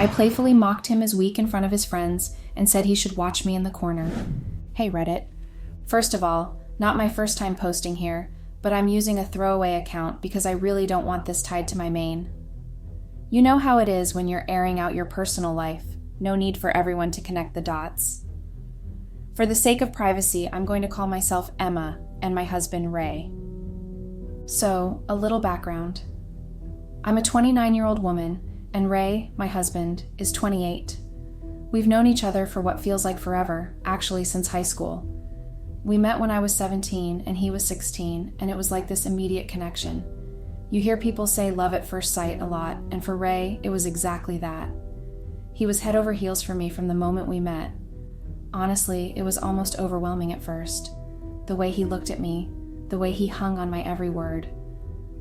I playfully mocked him as weak in front of his friends and said he should watch me in the corner. Hey Reddit. First of all, not my first time posting here, but I'm using a throwaway account because I really don't want this tied to my main. You know how it is when you're airing out your personal life. No need for everyone to connect the dots. For the sake of privacy, I'm going to call myself Emma and my husband Ray. So, a little background. I'm a 29-year-old woman, and Ray, my husband, is 28. We've known each other for what feels like forever, actually since high school. We met when I was 17 and he was 16, and it was like this immediate connection. You hear people say love at first sight a lot, and for Ray, it was exactly that. He was head over heels for me from the moment we met. Honestly, it was almost overwhelming at first. The way he looked at me, the way he hung on my every word.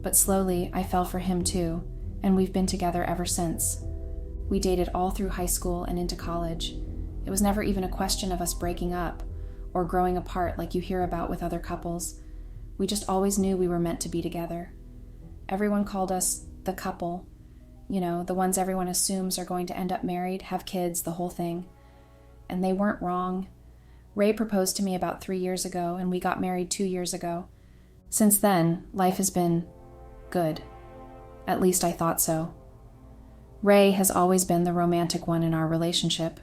But slowly, I fell for him too, and we've been together ever since. We dated all through high school and into college. It was never even a question of us breaking up or growing apart like you hear about with other couples. We just always knew we were meant to be together. Everyone called us the couple. You know, the ones everyone assumes are going to end up married, have kids, the whole thing. And they weren't wrong. Ray proposed to me about 3 years ago, and we got married 2 years ago. Since then, life has been good. At least I thought so. Ray has always been the romantic one in our relationship.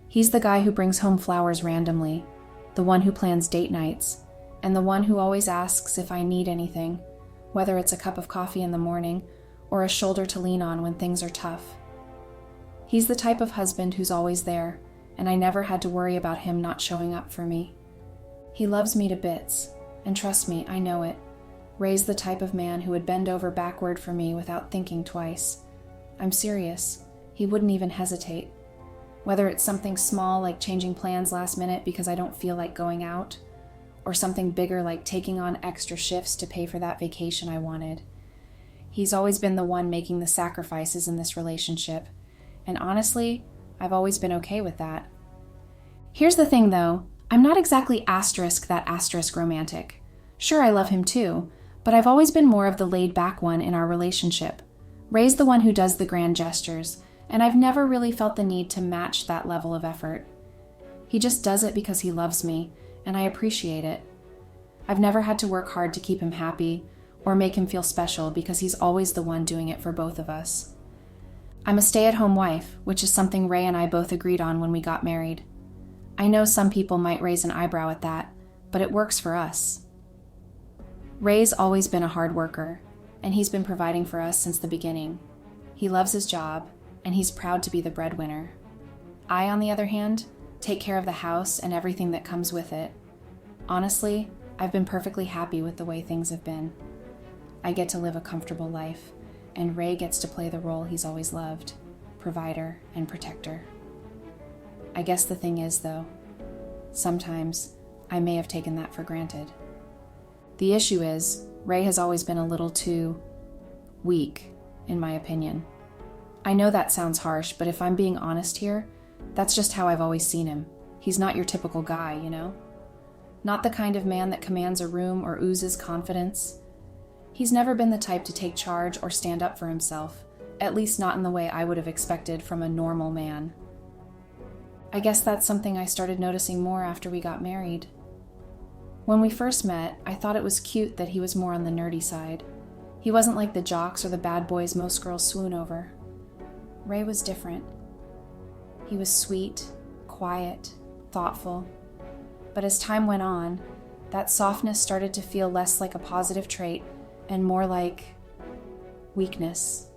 He's the guy who brings home flowers randomly, the one who plans date nights, and the one who always asks if I need anything, whether it's a cup of coffee in the morning or a shoulder to lean on when things are tough. He's the type of husband who's always there, and I never had to worry about him not showing up for me. He loves me to bits, and trust me, I know it. Ray's the type of man who would bend over backward for me without thinking twice. I'm serious. He wouldn't even hesitate. Whether it's something small like changing plans last minute because I don't feel like going out, or something bigger like taking on extra shifts to pay for that vacation I wanted. He's always been the one making the sacrifices in this relationship, and honestly, I've always been okay with that. Here's the thing though, I'm not exactly *that* romantic. Sure, I love him too, but I've always been more of the laid-back one in our relationship. Ray's the one who does the grand gestures, and I've never really felt the need to match that level of effort. He just does it because he loves me, and I appreciate it. I've never had to work hard to keep him happy or make him feel special because he's always the one doing it for both of us. I'm a stay-at-home wife, which is something Ray and I both agreed on when we got married. I know some people might raise an eyebrow at that, but it works for us. Ray's always been a hard worker, and he's been providing for us since the beginning. He loves his job, and he's proud to be the breadwinner. I, on the other hand, take care of the house and everything that comes with it. Honestly, I've been perfectly happy with the way things have been. I get to live a comfortable life, and Ray gets to play the role he's always loved, provider and protector. I guess the thing is, though, sometimes I may have taken that for granted. The issue is, Ray has always been a little too weak, in my opinion. I know that sounds harsh, but if I'm being honest here, that's just how I've always seen him. He's not your typical guy, you know? Not the kind of man that commands a room or oozes confidence. He's never been the type to take charge or stand up for himself, at least not in the way I would have expected from a normal man. I guess that's something I started noticing more after we got married. When we first met, I thought it was cute that he was more on the nerdy side. He wasn't like the jocks or the bad boys most girls swoon over. Ray was different. He was sweet, quiet, thoughtful. But as time went on, that softness started to feel less like a positive trait and more like weakness.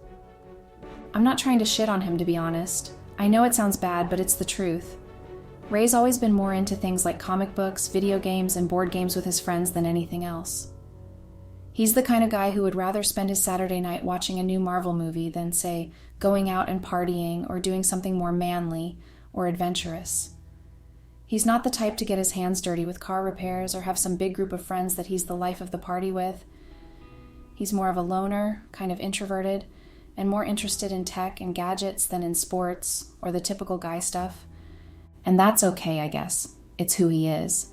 I'm not trying to shit on him, to be honest. I know it sounds bad, but it's the truth. Ray's always been more into things like comic books, video games, and board games with his friends than anything else. He's the kind of guy who would rather spend his Saturday night watching a new Marvel movie than, say, going out and partying or doing something more manly or adventurous. He's not the type to get his hands dirty with car repairs or have some big group of friends that he's the life of the party with. He's more of a loner, kind of introverted, and more interested in tech and gadgets than in sports or the typical guy stuff. And that's okay, I guess. It's who he is.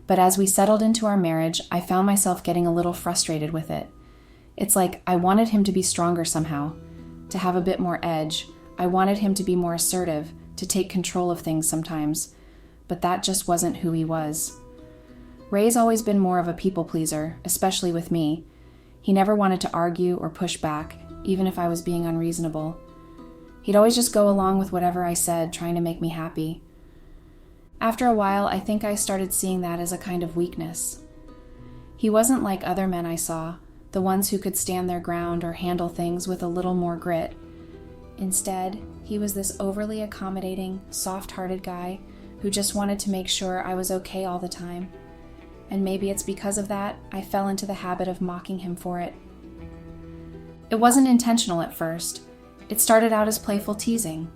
But as we settled into our marriage, I found myself getting a little frustrated with it. It's like I wanted him to be stronger somehow, to have a bit more edge, I wanted him to be more assertive, to take control of things sometimes, but that just wasn't who he was. Ray's always been more of a people pleaser, especially with me. He never wanted to argue or push back, even if I was being unreasonable. He'd always just go along with whatever I said, trying to make me happy. After a while, I think I started seeing that as a kind of weakness. He wasn't like other men I saw, the ones who could stand their ground or handle things with a little more grit. Instead, he was this overly accommodating, soft-hearted guy who just wanted to make sure I was okay all the time. And maybe it's because of that I fell into the habit of mocking him for it. It wasn't intentional at first. It started out as playful teasing.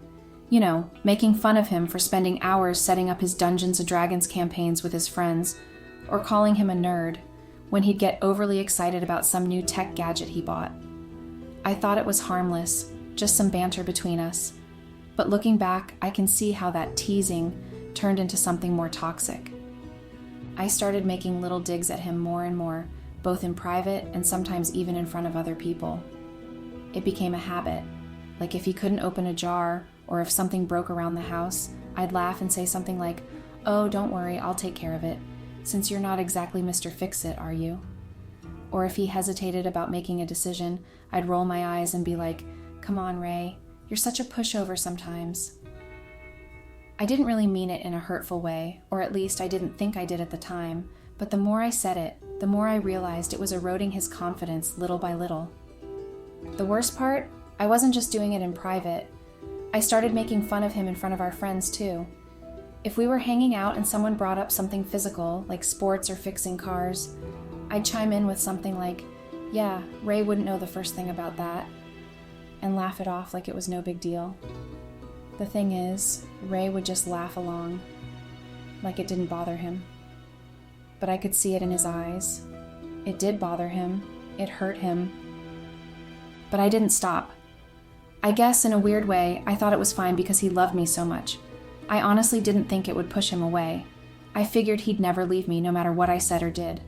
You know, making fun of him for spending hours setting up his Dungeons & Dragons campaigns with his friends, or calling him a nerd when he'd get overly excited about some new tech gadget he bought. I thought it was harmless, just some banter between us. But looking back, I can see how that teasing turned into something more toxic. I started making little digs at him more and more, both in private and sometimes even in front of other people. It became a habit. Like if he couldn't open a jar, or if something broke around the house, I'd laugh and say something like, "Oh, don't worry, I'll take care of it, since you're not exactly Mr. Fix-It, are you?" Or if he hesitated about making a decision, I'd roll my eyes and be like, "Come on, Ray, you're such a pushover sometimes." I didn't really mean it in a hurtful way, or at least I didn't think I did at the time, but the more I said it, the more I realized it was eroding his confidence little by little. The worst part, I wasn't just doing it in private. I started making fun of him in front of our friends too. If we were hanging out and someone brought up something physical, like sports or fixing cars, I'd chime in with something like, "Yeah, Ray wouldn't know the first thing about that," and laugh it off like it was no big deal. The thing is, Ray would just laugh along, like it didn't bother him. But I could see it in his eyes. It did bother him. It hurt him. But I didn't stop. I guess, in a weird way, I thought it was fine because he loved me so much. I honestly didn't think it would push him away. I figured he'd never leave me no matter what I said or did.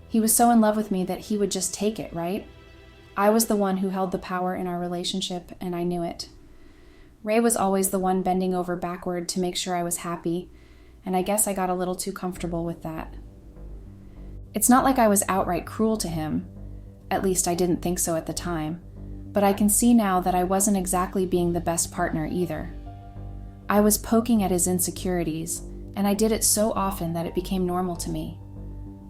He was so in love with me that he would just take it, right? I was the one who held the power in our relationship, and I knew it. Ray was always the one bending over backward to make sure I was happy, and I guess I got a little too comfortable with that. It's not like I was outright cruel to him. At least I didn't think so at the time. But I can see now that I wasn't exactly being the best partner either. I was poking at his insecurities, and I did it so often that it became normal to me.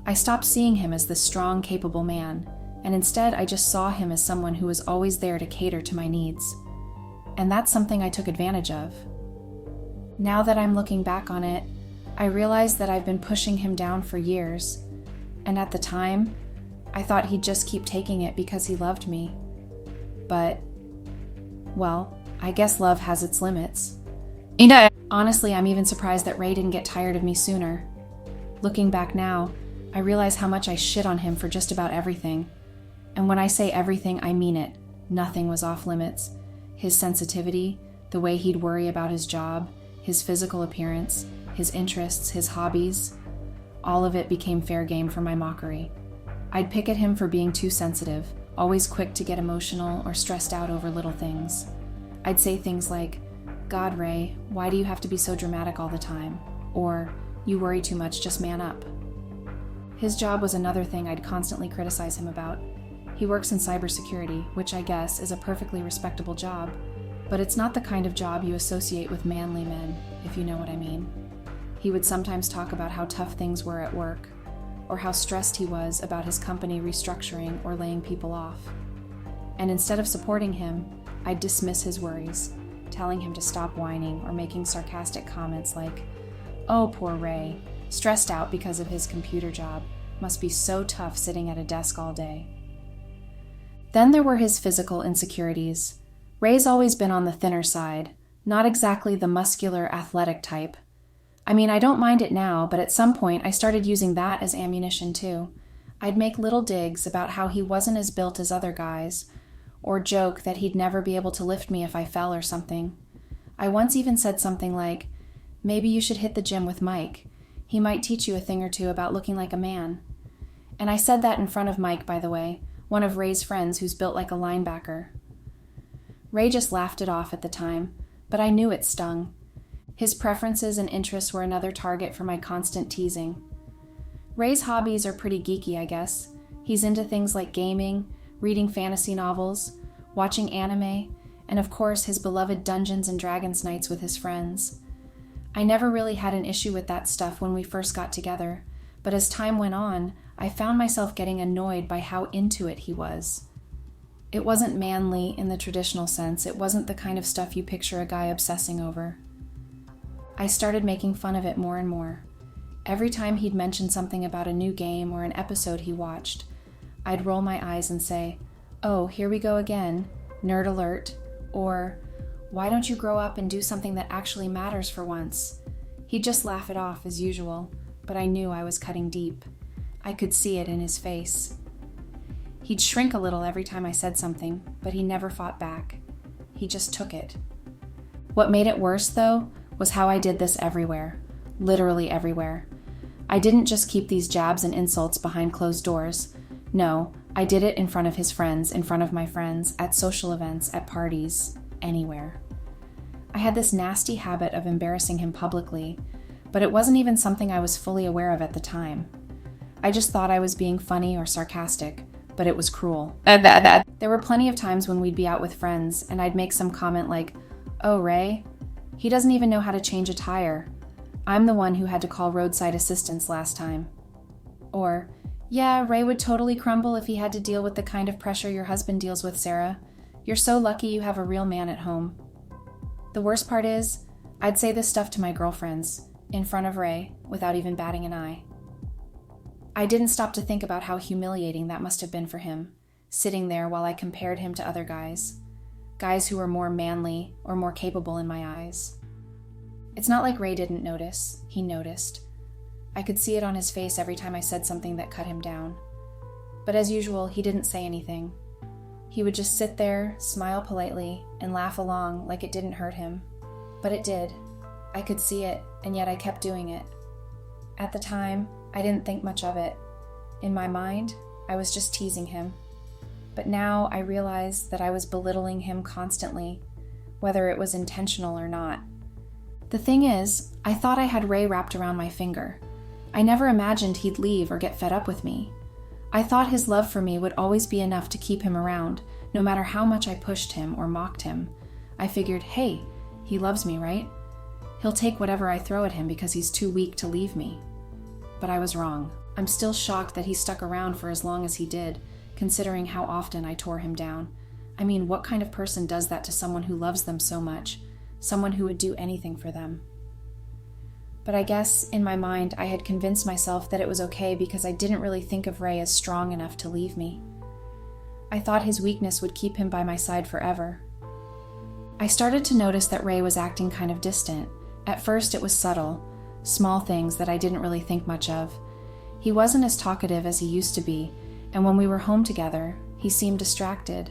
I stopped seeing him as this strong, capable man, and instead I just saw him as someone who was always there to cater to my needs. And that's something I took advantage of. Now that I'm looking back on it, I realize that I've been pushing him down for years, and at the time, I thought he'd just keep taking it because he loved me. But, well, I guess love has its limits. Honestly, I'm even surprised that Ray didn't get tired of me sooner. Looking back now, I realize how much I shit on him for just about everything. And when I say everything, I mean it. Nothing was off limits. His sensitivity, the way he'd worry about his job, his physical appearance, his interests, his hobbies, all of it became fair game for my mockery. I'd pick at him for being too sensitive, always quick to get emotional or stressed out over little things. I'd say things like, "God, Ray, why do you have to be so dramatic all the time?" Or, "You worry too much, just man up." His job was another thing I'd constantly criticize him about. He works in cybersecurity, which I guess is a perfectly respectable job, but it's not the kind of job you associate with manly men, if you know what I mean. He would sometimes talk about how tough things were at work, or how stressed he was about his company restructuring or laying people off. And instead of supporting him, I'd dismiss his worries, telling him to stop whining or making sarcastic comments like, "Oh, poor Ray, stressed out because of his computer job, must be so tough sitting at a desk all day." Then there were his physical insecurities. Ray's always been on the thinner side, not exactly the muscular, athletic type. I mean, I don't mind it now, but at some point I started using that as ammunition too. I'd make little digs about how he wasn't as built as other guys, or joke that he'd never be able to lift me if I fell or something. I once even said something like, "Maybe you should hit the gym with Mike. He might teach you a thing or two about looking like a man." And I said that in front of Mike, by the way, one of Ray's friends who's built like a linebacker. Ray just laughed it off at the time, but I knew it stung. His preferences and interests were another target for my constant teasing. Ray's hobbies are pretty geeky, I guess. He's into things like gaming, reading fantasy novels, watching anime, and of course his beloved Dungeons and Dragons nights with his friends. I never really had an issue with that stuff when we first got together, but as time went on, I found myself getting annoyed by how into it he was. It wasn't manly in the traditional sense. It wasn't the kind of stuff you picture a guy obsessing over. I started making fun of it more and more. Every time he'd mention something about a new game or an episode he watched, I'd roll my eyes and say, "Oh, here we go again, nerd alert," or, "Why don't you grow up and do something that actually matters for once?" He'd just laugh it off as usual, but I knew I was cutting deep. I could see it in his face. He'd shrink a little every time I said something, but he never fought back. He just took it. What made it worse, though, was how I did this everywhere. Literally everywhere. I didn't just keep these jabs and insults behind closed doors. No, I did it in front of his friends, in front of my friends, at social events, at parties, anywhere. I had this nasty habit of embarrassing him publicly, but it wasn't even something I was fully aware of at the time. I just thought I was being funny or sarcastic, but it was cruel. There were plenty of times when we'd be out with friends, and I'd make some comment like, "Oh, Ray, he doesn't even know how to change a tire. I'm the one who had to call roadside assistance last time." Or, "Yeah, Ray would totally crumble if he had to deal with the kind of pressure your husband deals with, Sarah. You're so lucky you have a real man at home." The worst part is, I'd say this stuff to my girlfriends, in front of Ray, without even batting an eye. I didn't stop to think about how humiliating that must have been for him, sitting there while I compared him to other guys who were more manly or more capable in my eyes. It's not like Ray didn't notice. He noticed. I could see it on his face every time I said something that cut him down. But as usual, he didn't say anything. He would just sit there, smile politely, and laugh along like it didn't hurt him. But it did. I could see it, and yet I kept doing it. At the time, I didn't think much of it. In my mind, I was just teasing him. But now I realized that I was belittling him constantly, whether it was intentional or not. The thing is, I thought I had Ray wrapped around my finger. I never imagined he'd leave or get fed up with me. I thought his love for me would always be enough to keep him around, no matter how much I pushed him or mocked him. I figured, hey, he loves me, right? He'll take whatever I throw at him because he's too weak to leave me. But I was wrong. I'm still shocked that he stuck around for as long as he did, considering how often I tore him down. I mean, what kind of person does that to someone who loves them so much? Someone who would do anything for them? But I guess, in my mind, I had convinced myself that it was okay because I didn't really think of Ray as strong enough to leave me. I thought his weakness would keep him by my side forever. I started to notice that Ray was acting kind of distant. At first, it was subtle, small things that I didn't really think much of. He wasn't as talkative as he used to be, and when we were home together, he seemed distracted.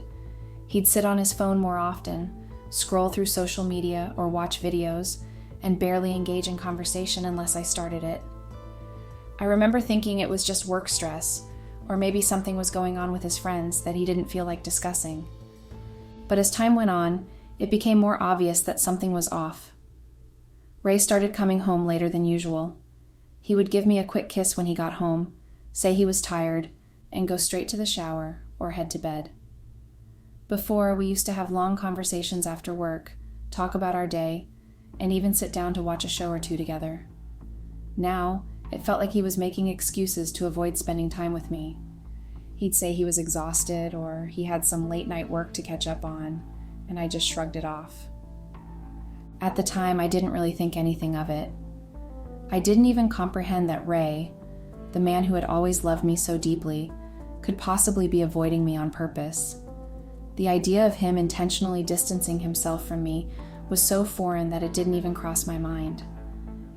He'd sit on his phone more often, scroll through social media or watch videos, and barely engage in conversation unless I started it. I remember thinking it was just work stress, or maybe something was going on with his friends that he didn't feel like discussing. But as time went on, it became more obvious that something was off. Ray started coming home later than usual. He would give me a quick kiss when he got home, say he was tired, and go straight to the shower or head to bed. Before, we used to have long conversations after work, talk about our day, and even sit down to watch a show or two together. Now, it felt like he was making excuses to avoid spending time with me. He'd say he was exhausted or he had some late-night work to catch up on, and I just shrugged it off. At the time, I didn't really think anything of it. I didn't even comprehend that Ray, the man who had always loved me so deeply, could possibly be avoiding me on purpose. The idea of him intentionally distancing himself from me was so foreign that it didn't even cross my mind.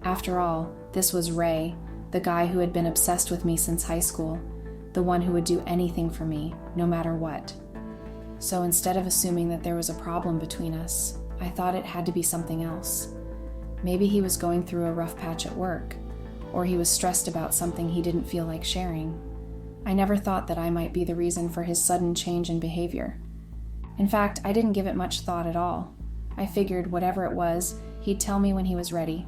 After all, this was Ray, the guy who had been obsessed with me since high school, the one who would do anything for me, no matter what. So instead of assuming that there was a problem between us, I thought it had to be something else. Maybe he was going through a rough patch at work, or he was stressed about something he didn't feel like sharing. I never thought that I might be the reason for his sudden change in behavior. In fact, I didn't give it much thought at all. I figured whatever it was, he'd tell me when he was ready.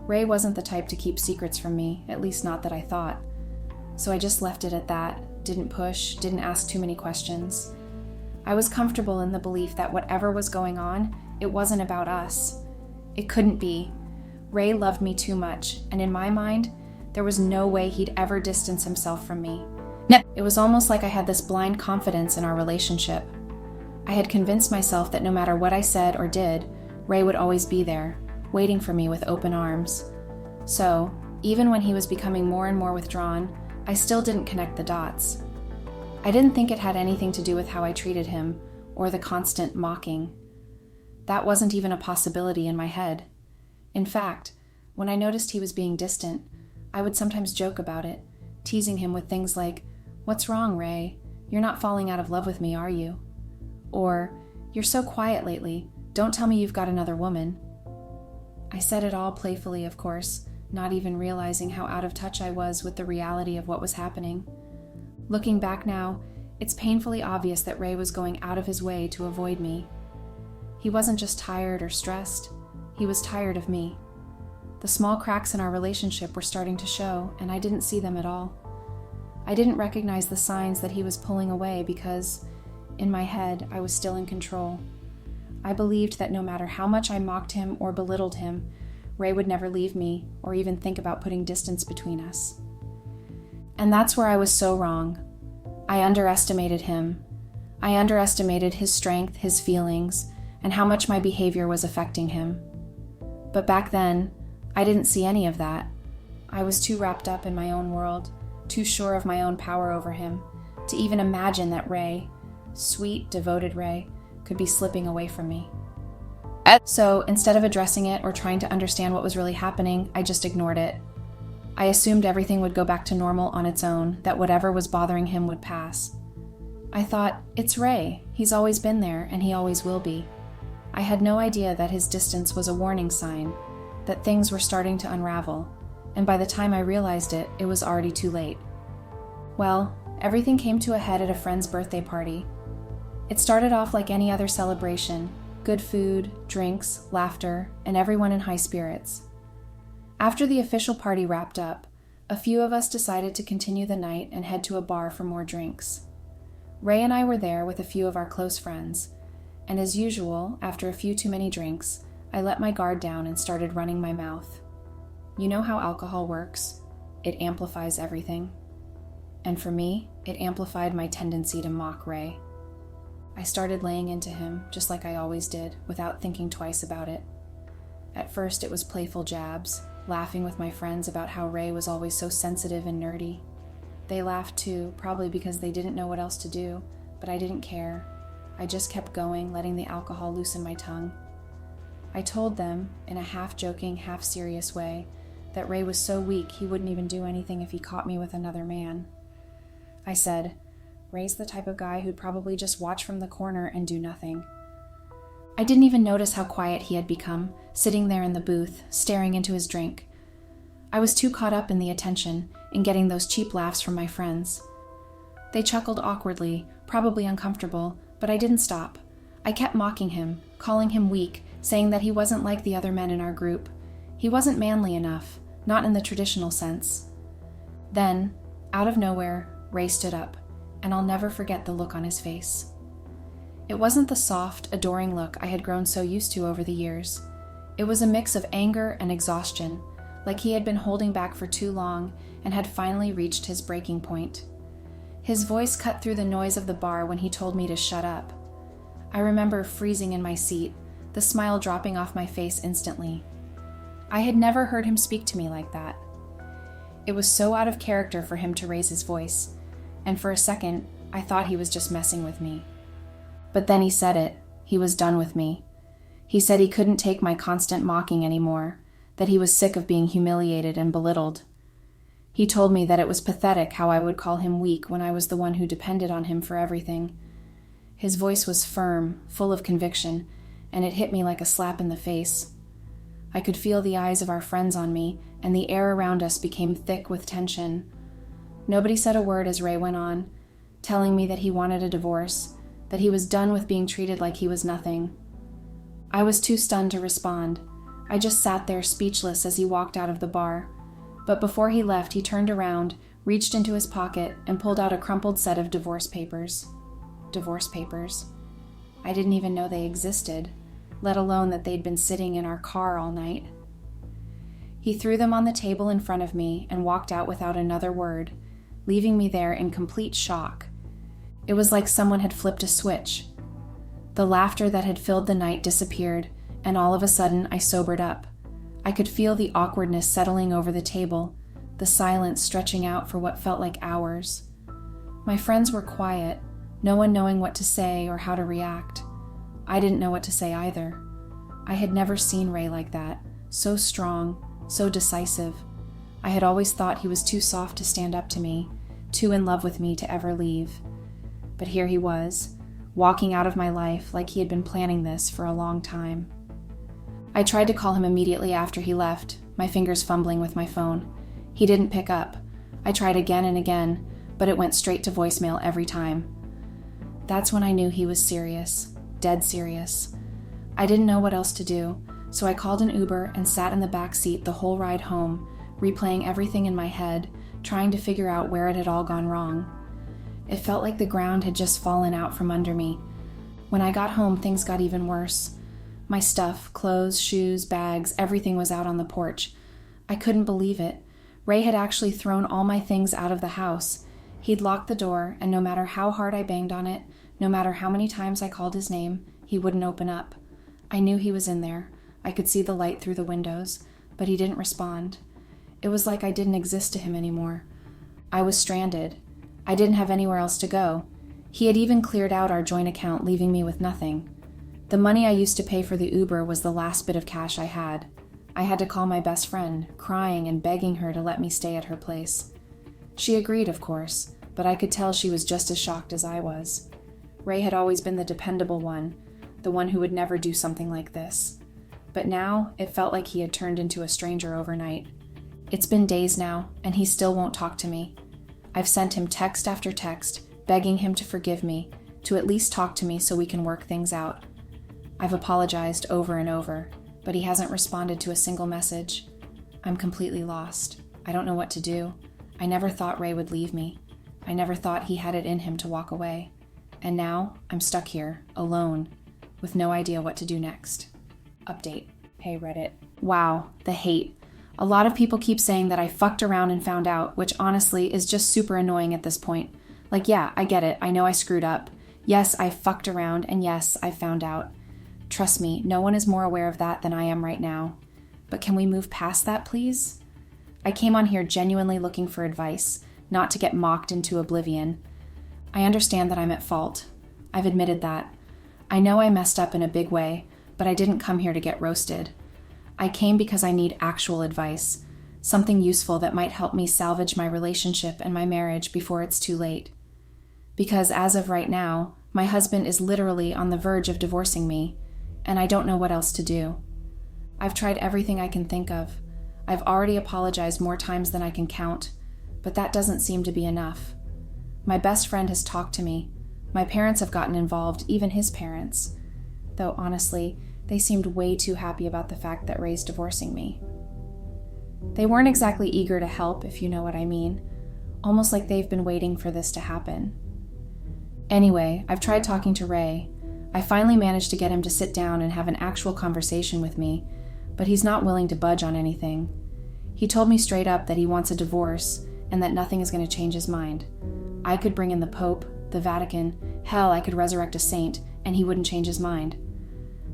Ray wasn't the type to keep secrets from me, at least not that I thought. So I just left it at that, didn't push, didn't ask too many questions. I was comfortable in the belief that whatever was going on, it wasn't about us. It couldn't be. Ray loved me too much, and in my mind, there was no way he'd ever distance himself from me. It was almost like I had this blind confidence in our relationship. I had convinced myself that no matter what I said or did, Ray would always be there, waiting for me with open arms. So, even when he was becoming more and more withdrawn, I still didn't connect the dots. I didn't think it had anything to do with how I treated him, or the constant mocking. That wasn't even a possibility in my head. In fact, when I noticed he was being distant, I would sometimes joke about it, teasing him with things like, "What's wrong, Ray? You're not falling out of love with me, are you?" Or, "You're so quiet lately. Don't tell me you've got another woman." I said it all playfully, of course, not even realizing how out of touch I was with the reality of what was happening. Looking back now, it's painfully obvious that Ray was going out of his way to avoid me. He wasn't just tired or stressed, he was tired of me. The small cracks in our relationship were starting to show, and I didn't see them at all. I didn't recognize the signs that he was pulling away because, in my head, I was still in control. I believed that no matter how much I mocked him or belittled him, Ray would never leave me or even think about putting distance between us. And that's where I was so wrong. I underestimated him. I underestimated his strength, his feelings, and how much my behavior was affecting him. But back then, I didn't see any of that. I was too wrapped up in my own world, too sure of my own power over him, to even imagine that Ray, sweet, devoted Ray, could be slipping away from me. So instead of addressing it or trying to understand what was really happening, I just ignored it. I assumed everything would go back to normal on its own, that whatever was bothering him would pass. I thought, it's Ray. He's always been there, and he always will be. I had no idea that his distance was a warning sign, that things were starting to unravel, and by the time I realized it, it was already too late. Well, everything came to a head at a friend's birthday party. It started off like any other celebration, good food, drinks, laughter, and everyone in high spirits. After the official party wrapped up, a few of us decided to continue the night and head to a bar for more drinks. Ray and I were there with a few of our close friends, and as usual, after a few too many drinks, I let my guard down and started running my mouth. You know how alcohol works? It amplifies everything. And for me, it amplified my tendency to mock Ray. I started laying into him, just like I always did, without thinking twice about it. At first, it was playful jabs, laughing with my friends about how Ray was always so sensitive and nerdy. They laughed too, probably because they didn't know what else to do, but I didn't care. I just kept going, letting the alcohol loosen my tongue. I told them, in a half-joking, half-serious way, that Ray was so weak he wouldn't even do anything if he caught me with another man. I said, Ray's the type of guy who'd probably just watch from the corner and do nothing. I didn't even notice how quiet he had become, sitting there in the booth, staring into his drink. I was too caught up in the attention, in getting those cheap laughs from my friends. They chuckled awkwardly, probably uncomfortable, but I didn't stop. I kept mocking him, calling him weak, saying that he wasn't like the other men in our group. He wasn't manly enough, not in the traditional sense. Then, out of nowhere, Ray stood up, and I'll never forget the look on his face. It wasn't the soft, adoring look I had grown so used to over the years. It was a mix of anger and exhaustion, like he had been holding back for too long and had finally reached his breaking point. His voice cut through the noise of the bar when he told me to shut up. I remember freezing in my seat, the smile dropping off my face instantly. I had never heard him speak to me like that. It was so out of character for him to raise his voice, and for a second, I thought he was just messing with me. But then he said it. He was done with me. He said he couldn't take my constant mocking anymore, that he was sick of being humiliated and belittled. He told me that it was pathetic how I would call him weak when I was the one who depended on him for everything. His voice was firm, full of conviction, and it hit me like a slap in the face. I could feel the eyes of our friends on me, and the air around us became thick with tension. Nobody said a word as Ray went on, telling me that he wanted a divorce, that he was done with being treated like he was nothing. I was too stunned to respond. I just sat there speechless as he walked out of the bar. But before he left, he turned around, reached into his pocket, and pulled out a crumpled set of divorce papers. Divorce papers. I didn't even know they existed, let alone that they'd been sitting in our car all night. He threw them on the table in front of me and walked out without another word, leaving me there in complete shock. It was like someone had flipped a switch. The laughter that had filled the night disappeared, and all of a sudden I sobered up. I could feel the awkwardness settling over the table, the silence stretching out for what felt like hours. My friends were quiet, no one knowing what to say or how to react. I didn't know what to say either. I had never seen Ray like that, so strong, so decisive. I had always thought he was too soft to stand up to me, too in love with me to ever leave. But here he was, walking out of my life like he had been planning this for a long time. I tried to call him immediately after he left, my fingers fumbling with my phone. He didn't pick up. I tried again and again, but it went straight to voicemail every time. That's when I knew he was serious, dead serious. I didn't know what else to do, so I called an Uber and sat in the back seat the whole ride home, replaying everything in my head, trying to figure out where it had all gone wrong. It felt like the ground had just fallen out from under me. When I got home, things got even worse. My stuff, clothes, shoes, bags, everything was out on the porch. I couldn't believe it. Ray had actually thrown all my things out of the house. He'd locked the door, and no matter how hard I banged on it, no matter how many times I called his name, he wouldn't open up. I knew he was in there. I could see the light through the windows, but he didn't respond. It was like I didn't exist to him anymore. I was stranded. I didn't have anywhere else to go. He had even cleared out our joint account, leaving me with nothing. The money I used to pay for the Uber was the last bit of cash I had. I had to call my best friend, crying and begging her to let me stay at her place. She agreed, of course, but I could tell she was just as shocked as I was. Ray had always been the dependable one, the one who would never do something like this. But now, it felt like he had turned into a stranger overnight. It's been days now, and he still won't talk to me. I've sent him text after text, begging him to forgive me, to at least talk to me so we can work things out. I've apologized over and over, but he hasn't responded to a single message. I'm completely lost. I don't know what to do. I never thought Ray would leave me. I never thought he had it in him to walk away. And now, I'm stuck here, alone, with no idea what to do next. Update. Hey Reddit. Wow, the hate. A lot of people keep saying that I fucked around and found out, which honestly is just super annoying at this point. Like, yeah, I get it. I know I screwed up. Yes, I fucked around, and yes, I found out. Trust me, no one is more aware of that than I am right now. But can we move past that, please? I came on here genuinely looking for advice, not to get mocked into oblivion. I understand that I'm at fault. I've admitted that. I know I messed up in a big way, but I didn't come here to get roasted. I came because I need actual advice, something useful that might help me salvage my relationship and my marriage before it's too late. Because as of right now, my husband is literally on the verge of divorcing me, and I don't know what else to do. I've tried everything I can think of. I've already apologized more times than I can count, but that doesn't seem to be enough. My best friend has talked to me. My parents have gotten involved, even his parents. Though honestly, they seemed way too happy about the fact that Ray's divorcing me. They weren't exactly eager to help, if you know what I mean. Almost like they've been waiting for this to happen. Anyway, I've tried talking to Ray. I finally managed to get him to sit down and have an actual conversation with me, but he's not willing to budge on anything. He told me straight up that he wants a divorce and that nothing is going to change his mind. I could bring in the Pope, the Vatican, hell, I could resurrect a saint, and he wouldn't change his mind.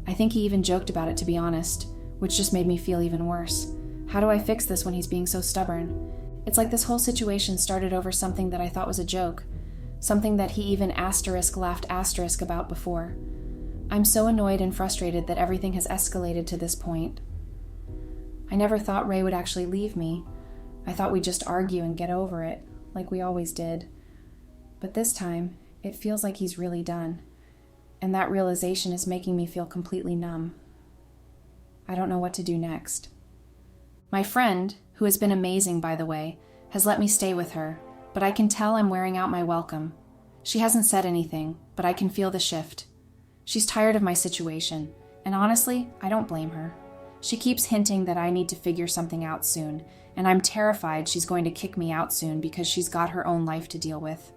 I think he even joked about it, to be honest, which just made me feel even worse. How do I fix this when he's being so stubborn? It's like this whole situation started over something that I thought was a joke, something that he even laughed about before. I'm so annoyed and frustrated that everything has escalated to this point. I never thought Ray would actually leave me. I thought we'd just argue and get over it, like we always did. But this time, it feels like he's really done. And that realization is making me feel completely numb. I don't know what to do next. My friend, who has been amazing by the way, has let me stay with her, but I can tell I'm wearing out my welcome. She hasn't said anything, but I can feel the shift. She's tired of my situation, and honestly, I don't blame her. She keeps hinting that I need to figure something out soon, and I'm terrified she's going to kick me out soon because she's got her own life to deal with.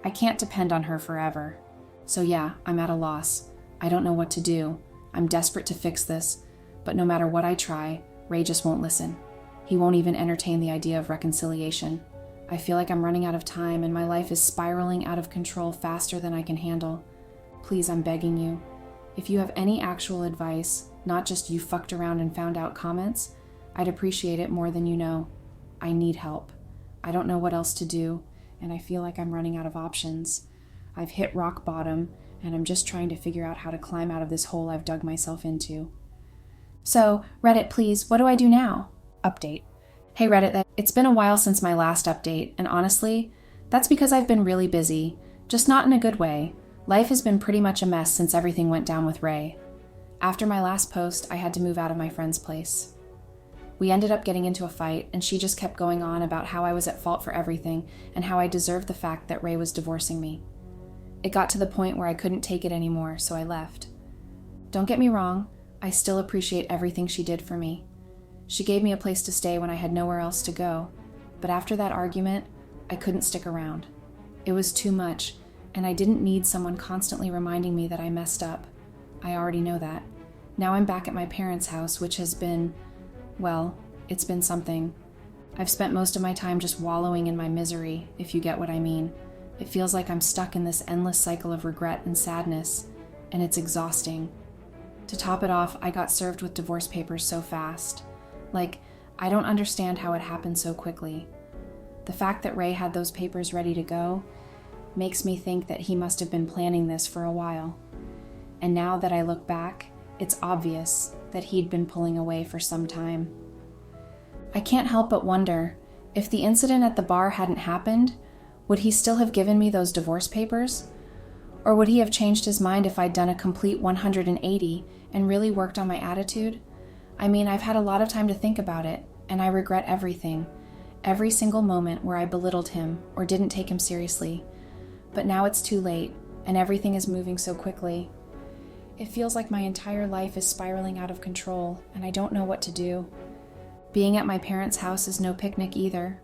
I can't depend on her forever. So yeah, I'm at a loss. I don't know what to do. I'm desperate to fix this, but no matter what I try, Ray just won't listen. He won't even entertain the idea of reconciliation. I feel like I'm running out of time and my life is spiraling out of control faster than I can handle. Please, I'm begging you. If you have any actual advice, not just you fucked around and found out comments, I'd appreciate it more than you know. I need help. I don't know what else to do, and I feel like I'm running out of options. I've hit rock bottom, and I'm just trying to figure out how to climb out of this hole I've dug myself into. So, Reddit, please, what do I do now? Update. Hey Reddit, it's been a while since my last update, and honestly, that's because I've been really busy, just not in a good way. Life has been pretty much a mess since everything went down with Ray. After my last post, I had to move out of my friend's place. We ended up getting into a fight, and she just kept going on about how I was at fault for everything and how I deserved the fact that Ray was divorcing me. It got to the point where I couldn't take it anymore, so I left. Don't get me wrong, I still appreciate everything she did for me. She gave me a place to stay when I had nowhere else to go, but after that argument, I couldn't stick around. It was too much, and I didn't need someone constantly reminding me that I messed up. I already know that. Now I'm back at my parents' house, which has been, well, it's been something. I've spent most of my time just wallowing in my misery, if you get what I mean. It feels like I'm stuck in this endless cycle of regret and sadness, and it's exhausting. To top it off, I got served with divorce papers so fast. Like, I don't understand how it happened so quickly. The fact that Ray had those papers ready to go makes me think that he must have been planning this for a while. And now that I look back, it's obvious that he'd been pulling away for some time. I can't help but wonder, if the incident at the bar hadn't happened, would he still have given me those divorce papers? Or would he have changed his mind if I'd done a complete 180 and really worked on my attitude? I mean, I've had a lot of time to think about it, and I regret everything. Every single moment where I belittled him or didn't take him seriously. But now it's too late, and everything is moving so quickly. It feels like my entire life is spiraling out of control, and I don't know what to do. Being at my parents' house is no picnic either.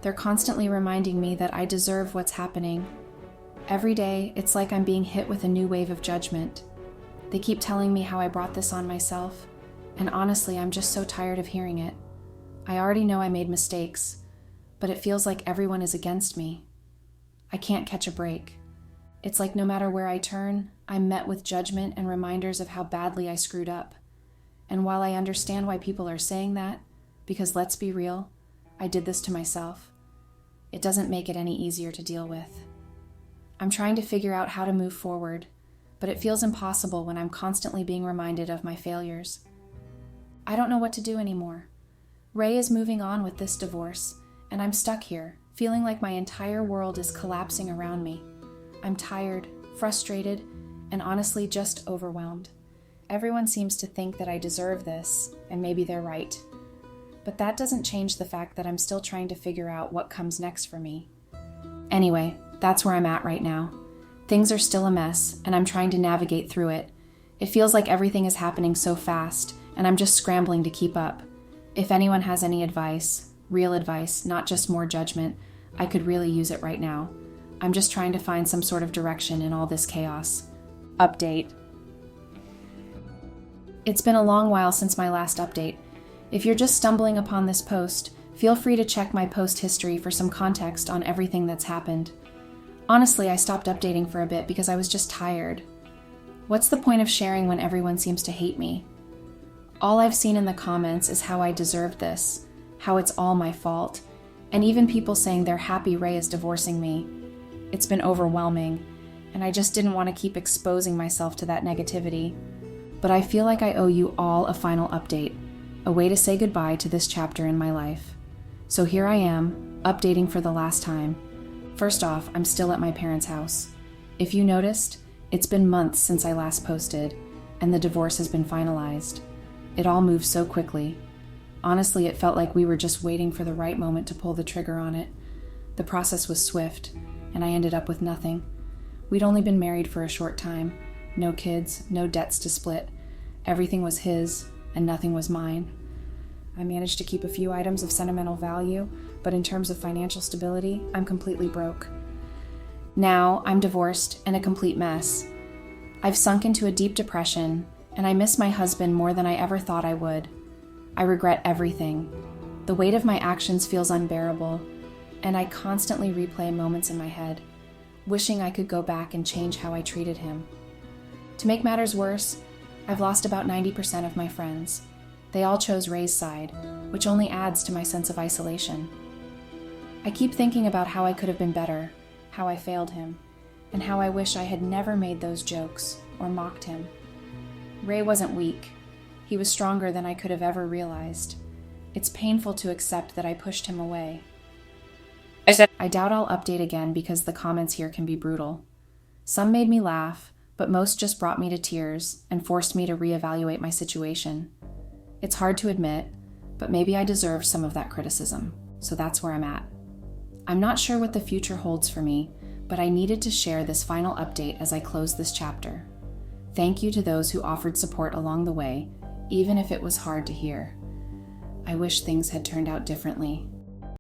They're constantly reminding me that I deserve what's happening. Every day, it's like I'm being hit with a new wave of judgment. They keep telling me how I brought this on myself, and honestly, I'm just so tired of hearing it. I already know I made mistakes, but it feels like everyone is against me. I can't catch a break. It's like no matter where I turn, I'm met with judgment and reminders of how badly I screwed up. And while I understand why people are saying that, because let's be real, I did this to myself, it doesn't make it any easier to deal with. I'm trying to figure out how to move forward, but it feels impossible when I'm constantly being reminded of my failures. I don't know what to do anymore. Ray is moving on with this divorce, and I'm stuck here, feeling like my entire world is collapsing around me. I'm tired, frustrated, and honestly just overwhelmed. Everyone seems to think that I deserve this, and maybe they're right. But that doesn't change the fact that I'm still trying to figure out what comes next for me. Anyway, that's where I'm at right now. Things are still a mess, and I'm trying to navigate through it. It feels like everything is happening so fast, and I'm just scrambling to keep up. If anyone has any advice, real advice, not just more judgment, I could really use it right now. I'm just trying to find some sort of direction in all this chaos. Update. It's been a long while since my last update. If you're just stumbling upon this post, feel free to check my post history for some context on everything that's happened. Honestly, I stopped updating for a bit because I was just tired. What's the point of sharing when everyone seems to hate me? All I've seen in the comments is how I deserved this, how it's all my fault, and even people saying they're happy Ray is divorcing me. It's been overwhelming, and I just didn't want to keep exposing myself to that negativity. But I feel like I owe you all a final update, a way to say goodbye to this chapter in my life. So here I am, updating for the last time. First off, I'm still at my parents' house. If you noticed, it's been months since I last posted, and the divorce has been finalized. It all moved so quickly. Honestly, it felt like we were just waiting for the right moment to pull the trigger on it. The process was swift, and I ended up with nothing. We'd only been married for a short time. No kids, no debts to split. Everything was his, and nothing was mine. I managed to keep a few items of sentimental value, but in terms of financial stability, I'm completely broke. Now, I'm divorced and a complete mess. I've sunk into a deep depression, and I miss my husband more than I ever thought I would. I regret everything. The weight of my actions feels unbearable, and I constantly replay moments in my head, wishing I could go back and change how I treated him. To make matters worse, I've lost about 90% of my friends. They all chose Ray's side, which only adds to my sense of isolation. I keep thinking about how I could have been better, how I failed him, and how I wish I had never made those jokes or mocked him. Ray wasn't weak. He was stronger than I could have ever realized. It's painful to accept that I pushed him away. I doubt I'll update again because the comments here can be brutal. Some made me laugh, but most just brought me to tears and forced me to reevaluate my situation. It's hard to admit, but maybe I deserved some of that criticism, so that's where I'm at. I'm not sure what the future holds for me, but I needed to share this final update as I close this chapter. Thank you to those who offered support along the way, even if it was hard to hear. I wish things had turned out differently.